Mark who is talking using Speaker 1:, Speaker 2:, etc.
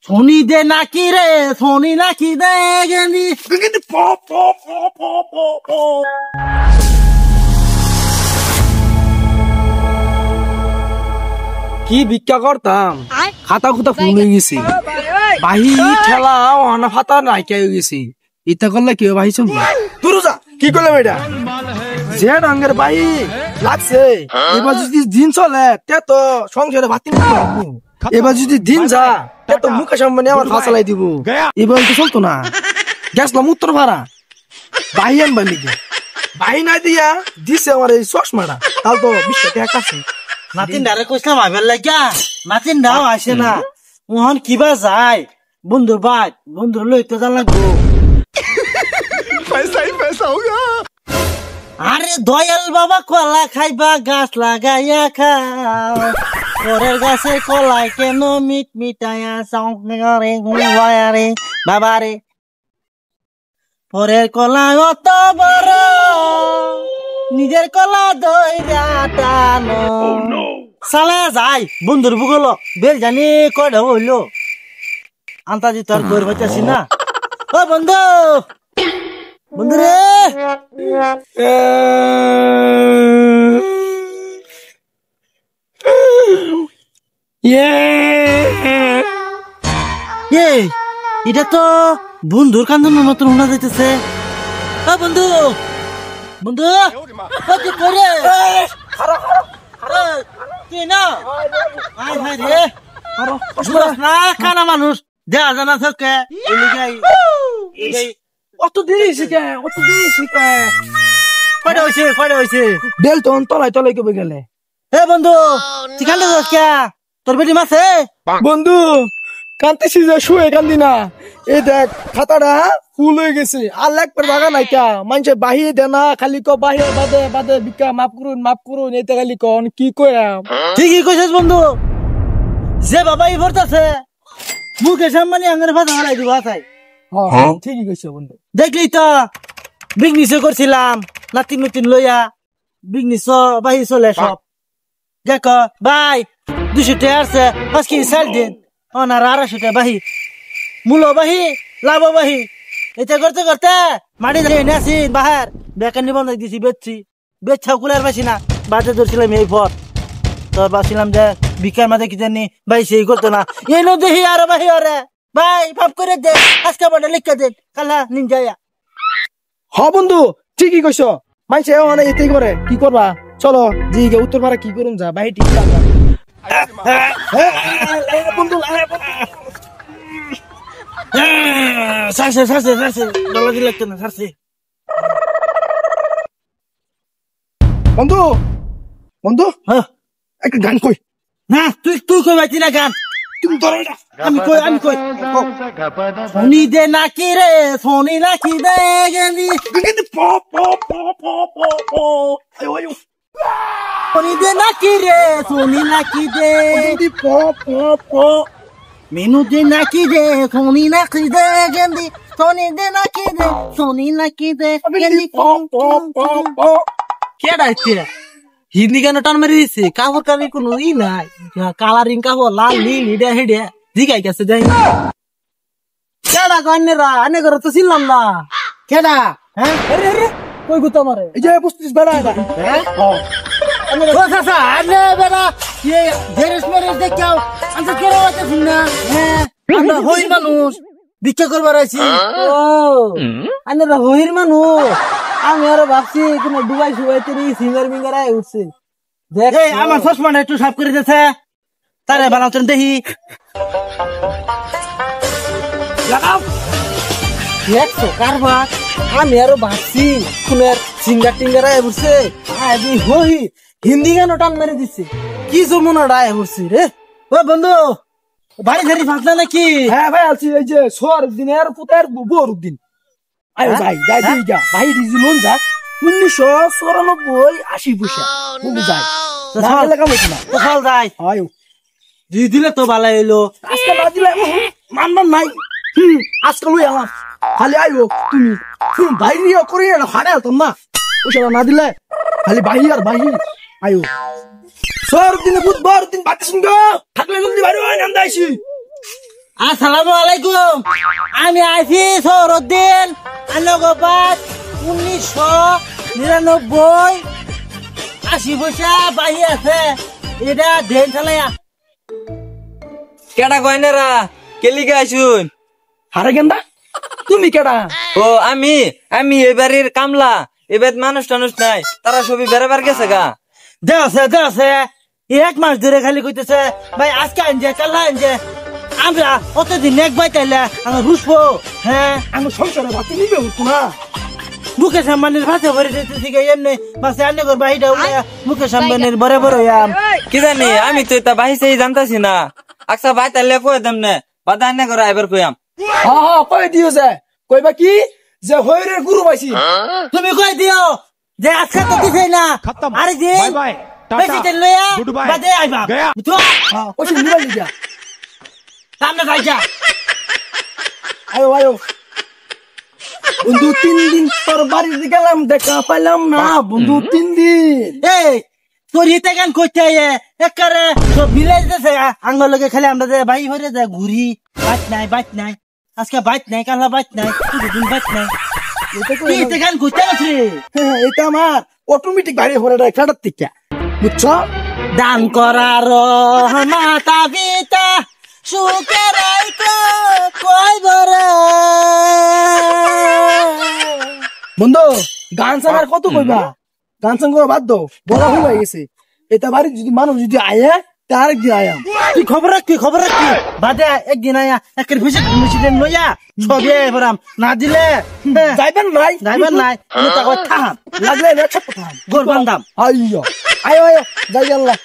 Speaker 1: শনি দে নাকি রে শনি নাকি দে গেলি
Speaker 2: কি ভিক্ষা করতাম খাতা খুতা ফুল হয়ে গেছি বাহি ঠেলা অনা ফাতা নাইকা হয়ে গেছি ইটা করলে কি বাহি চলবে তুরুজা কি করলে বেটা যে রঙের বাহি লাগছে এবার যদি দিন চলে তে তো সংসারে ভাতি এবার যদি দিন যা তে তো মুখের সামনে আমার ফাঁসালাই দিব এবার তো চলতো না গেছলাম উত্তর ভাড়া বাহি আনবার লিখে বাহি না দিয়া দিছে আমার এই চশমাটা তাহলে তো 20 টাকা কাছে
Speaker 1: নাতিন ডারে কইছিলাম আইবার লাগিয়া নাতিন দাও আসে না মোহন কিবা যায় বন্ধুর বাদ বন্ধুর লইতে যা লাগবো
Speaker 3: पैसा होगा
Speaker 1: আরে দয়াল বাবা কলা খাইবা গাছ লাগাইয়া খাও পরের গাছের কলাই কেন মিট মিটাইয়া রে রে বাবা রে পরের কলা অত বড় নিজের কলা দইরা টানো সালে যাই বন্ধুর বুগল বেল জানি কয়টা হইলো আন্তাজি তোর দৌড় বাঁচাছি না ও বন্ধু বন্ধু রে এটা তো বন্ধুর কান্দনের মতন শোনা যাইতেছে ও বন্ধু বন্ধু কি করে কি না রে না কানা মানুষ দেয়া জানা থাকে
Speaker 2: অত দেরি শিখে অত দেরি শিখে
Speaker 1: কয়টা হয়েছে
Speaker 2: দেল তো তলাই তলাই কবে গেলে
Speaker 1: হে বন্ধু ঠিকানা কে তোর বেটি মাছে
Speaker 2: বন্ধু কান্তিছি যে শুয়ে কান্দি না এই দেখ খাতাটা ফুল হয়ে গেছে আর লাগবে বাগা নাই কা মানুষে বাহিয়ে দে না খালি ক বাহিয়ে বাদে বাদে বিকা মাফ করুন এটা খালি কন কি কয়াম
Speaker 1: ঠিকই কইছিস বন্ধু যে বাবা ই ভরতাছে মুখে সামনে আঙ্গের ভাত হারাই দিব আসাই
Speaker 2: হ্যাঁ ঠিকই কইছো বন্ধু
Speaker 1: দেখলি তো বিজনেস করছিলাম নাতিন নতুন লইয়া বিজনেস বাহি চলে সব দেখ ভাই 200 টাকা আছে 5 কেজি চাল দিন ওনার 250 টাকা বাহি মূল বাহি লাভ বাহি এটা করতে করতে মাটি ধরে নেছি বাহার বেকানি বন্ধ দিছি বেচছাও কুলার পাইছি না বাজে ধরছিলাম এই পর তোর ভাবছিলাম যে বিকার মাঝে কি জানি ভাই সেই করতো না এই দেখি আর বাহি ওরে ভাই ভাব করে দে আজকে বড় লিখে দে কালা নিন যায়া
Speaker 2: হ্যাঁ বন্ধু ঠিকই কইছো মাইছে অনেক এতেই করে কি করবা চলো জিগে উত্তর পাড়া কি করুন যা বাহি ঠিক লাগা বন্ধু
Speaker 1: সারছে ডলা দিলে না সারছে
Speaker 2: বন্ধু বন্ধু
Speaker 1: হ্যাঁ
Speaker 2: একটা গান কই
Speaker 1: না তুই কই বাইতি না গান
Speaker 2: তুমি ধরো না
Speaker 1: আমি কই শনি দে নাকি রে শনি নাকি দে গেলি
Speaker 2: কিন্তু প প প প প প আয়ো আয়ো
Speaker 1: শনি দে নাকি রে শনি নাকি দে
Speaker 2: কিন্তু প প প
Speaker 1: মেনু দে নাকি দে শনি নাকি দে গেলি শনি দে নাকি দে শনি নাকি দে গেলি
Speaker 2: প প প প
Speaker 1: কে ডাইতে হিন্দি গান টান মারি দিছে কাপড় কানি কোনো ই নাই কালারিং কাপড় লাল নীল হিডে হিডে জিগাই গেছে যাই কেডা কন্যা আনে করে তো ছিলাম না কেডা হ্যাঁ আরে আরে কই গুতো মারে
Speaker 2: এই যে বুঝতিস বেড়া এটা
Speaker 1: হ্যাঁ ও সাসা আনে বেড়া ये দেরিস মেরে দেখাও আনতে করে আছিস না হ্যাঁ আমরা হইর মানুষ ভিক্ষা করবার আইছি ও আনেরা হইর মানুষ আমি আর ভাবছি কোনো দুবাই সুবাইতে সিঙ্গার মিঙ্গার আয় উঠছে দেখ আমার চশমাটা একটু সাফ করে দিয়েছে তারে বানাচ্ছেন দেখি লাগাও দেখছো কারবার আমি আরো ভাবছি কোনের সিঙ্গার টিঙ্গার আয় উঠছে আদি হই হিন্দি গান টান মেরে দিচ্ছে কি যমুনাটা আয় উঠছে রে ও বন্ধু বাড়ি ধারি ফাঁসলা নাকি
Speaker 2: হ্যাঁ ভাই আছি এই যে সোর দিনের পুতের বড় দিন আয় ভাই যাই দিই যা ভাই ডিজি লোন যা 1994 80 পয়সা বন্ধু যাই না লাগা হইছে না
Speaker 1: তো চল যাই
Speaker 2: আয়ো
Speaker 1: দি দিলে তো ভালো হইলো
Speaker 2: আজকে না দিলে মানমান নাই আজকে লই আমার খালি আইও তুমি বাইরে করে হাড়ে তো না ওইসব না দিলে খালি বাহি আর বাহি আয়ো সর দিনে বুধবার দিন বাতি শুনগো থাকলে জলদি বাইরে নাম দাইছি
Speaker 1: আসসালামু আলাইকুম আমি আইছি সৌরদ্দিন আনগবাদ 1999 80 পয়সা বাহি আছে এটা দেন চালায়া
Speaker 3: কেডা কয়নেরা কেলিকে আইসুন
Speaker 2: হারে গেন্দা তুমি কেডা
Speaker 3: ও আমি এবারের কামলা এবার মানুষ টানুষ নাই তারা সবই বেড়াবার গেছে গা
Speaker 1: দেছে এক মাস ধরে খালি কইতেছে ভাই আজকে আনছে কাল আনছে আমরা অতদিন এক বাই তাইলে আমরা বুঝবো হ্যাঁ
Speaker 2: আমি সংসারে বাতি নিবে হতো না
Speaker 1: মুকেশ আম্বানির ভাষা ভরে দিতেছি এমনি বাসে আনে কর বাহিটা মুকেশ আম্বানির বড় বড়
Speaker 3: কি জানি আমি তো এটা বাহি সেই জানতাছি না আচ্ছা ভাই তাহলে কই দেম না বাদা আনে করে এবার কইয়াম
Speaker 2: হ্যাঁ কই দিও যে কইবা কি যে হইরের গুরু পাইছি
Speaker 1: তুমি কই দিও যে আজকে তো দিছে না আরে দিন বেশি তেল লইয়া বাদে আইবা বুঝছো
Speaker 2: ওই নিবা লিগা
Speaker 1: সামনে যাইছা
Speaker 2: আয়ো বন্ধু 3 দিন তোর বাড়িতে গেলাম দেখা পাইলাম না বন্ধু 3 দিন
Speaker 1: এই তোর ইতে গান কইতে একবারে সব মিলাই দিতেছে আঙ্গল লগে খালি আমরা যে ভাই হরে যে ঘুরি বাইত নাই আজকে বাইত নাই কালা বাইত নাই দুদিন বাইত নাই ইতে গান কইতে আছে
Speaker 2: এটা আমার অটোমেটিক বাড়ি হরে খেটার থেকে বুঝছো
Speaker 1: দান করার মাতা পিতা সুখে রাইকো কই বরে
Speaker 2: বন্ধু গান সাঙ্গার কত কইবা গান সাঙ্গ বাদ দাও বড় হয়ে গেছে এটা বাড়ি যদি মানুষ যদি আয়ে তার একদিন আয়াম
Speaker 1: তুই খবর রাখ বাদে একদিন আয়া একের ভিজিট লইয়া সবে এবারাম না দিলে
Speaker 2: যাইবেন নাই
Speaker 1: আমি তা কই থাম
Speaker 2: লাগলে না ছাপ থাম
Speaker 1: গোর বান্দাম
Speaker 2: আইয়ো আয়ো যাই আল্লাহ